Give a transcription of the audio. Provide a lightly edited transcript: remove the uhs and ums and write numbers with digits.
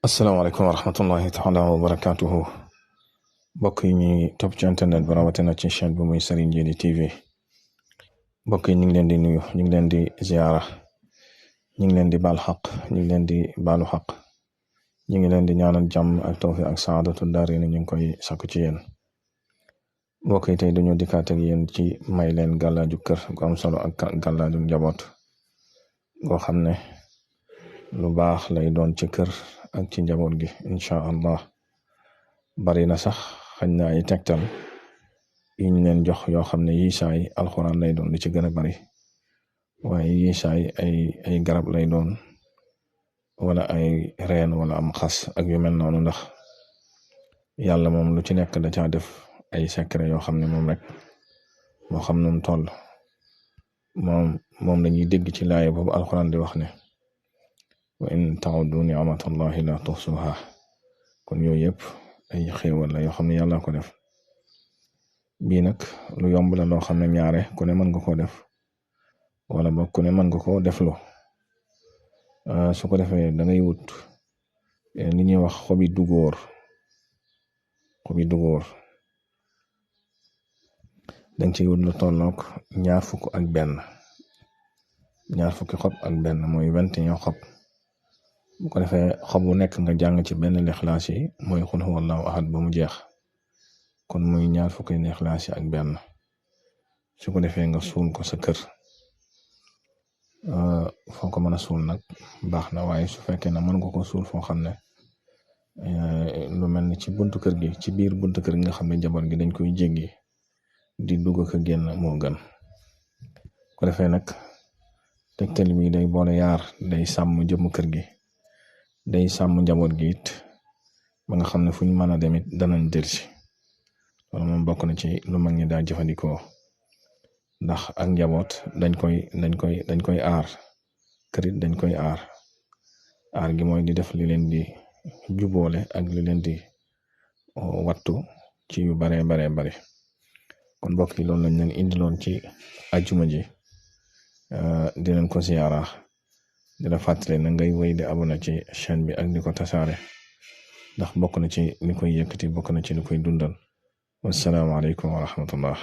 asalaamaaleykum wa rahmatullahi taala wa barakaatuhu mbokk yi ñuy topp ci internet bi rawatina ci chaîne bi muy Serigne Djily TV mbokk yi ñu ngi leen di nuyu ñu ngi leen di ziara ñu ngi leen di baal xaq ñu ngi leen di baalu xaq ñu ngi leen di ñaanal jàmm ak tawfiq ak saadatu daarayni ñu ngi koy sakku ci yéen mbokk yi tey dañoo dikkaat ak yéen ci may leen gàllaaju kër gu am solo ak gàllaaju njaboot goo xam ne lu baax lay doon ci kër ak ci njaboot gi incha allah bari na sax xañ na ay tegtal yiñ leen jox yoo xam ne yi saay alxuraan lay doon li ci gën a bari waaye yi saay ay garab lay doon wala ay reen wala am xas ak yu mel noonu ndax yàlla moom lu ci nekk da caa def ay secret yoo xam ne moom rek moo xam nu mu toll moom lañuy dégg ci laaya boobu alxuraan di wax ne wa in ta'uddu ni'matallahi la tuhsuha kon yooyu yëpp ay xéewal la yoo xam ne yàlla ko def bii nag lu yomb la loo xam ne ñaare ku ne mën nga koo def wala boog ku ne mën nga koo defloo su ko defee da ngay wut li ñuy wax xobi dugóor danga ciy wut lu tollook ñaar fukki xob ak benn mooy 21 xob bu ko defee xob bu nekk nga jàng ci benn lixlaas yi mooy xul huwallahu ahad ba mu jeex kon muy ñaar fukki lixlaas yi ak benn su ko defee nga suul ko sa kër foo ko mën a suul nag baax na waaye su fekkee ne mën nga ko suul foo xam ne lu mel ni ci buntu kër gi ci biir buntu kër gi nga xam ne njaboot gi dañ koy jéggi di dugg ko génn moo gën ko defee nag tegtal bi day boole yaar day sàmm jëmm kër gi day sàmm njaboot gi it ba nga xam ne fu ñu mën a dem it danañ delsi loolu moom bokk na ci lu mag ñi daa jëfandikoo ndax ak njaboot dañ koy aar kër it dañ koy aar gi mooy di def li leen di juboole ak li leen di wattu ci yu baree bari kon mbokk yi loolu lañ leen indiloon ci ajjuma ji di leen ko ziyaara di la fàttali na ngay wéy di abonné ci chaîne bi ak di ko tasaare ndax bokk na ci li koy yëkkati bokk na ci li koy dundal wassalaamu aleykum wa rahmatullah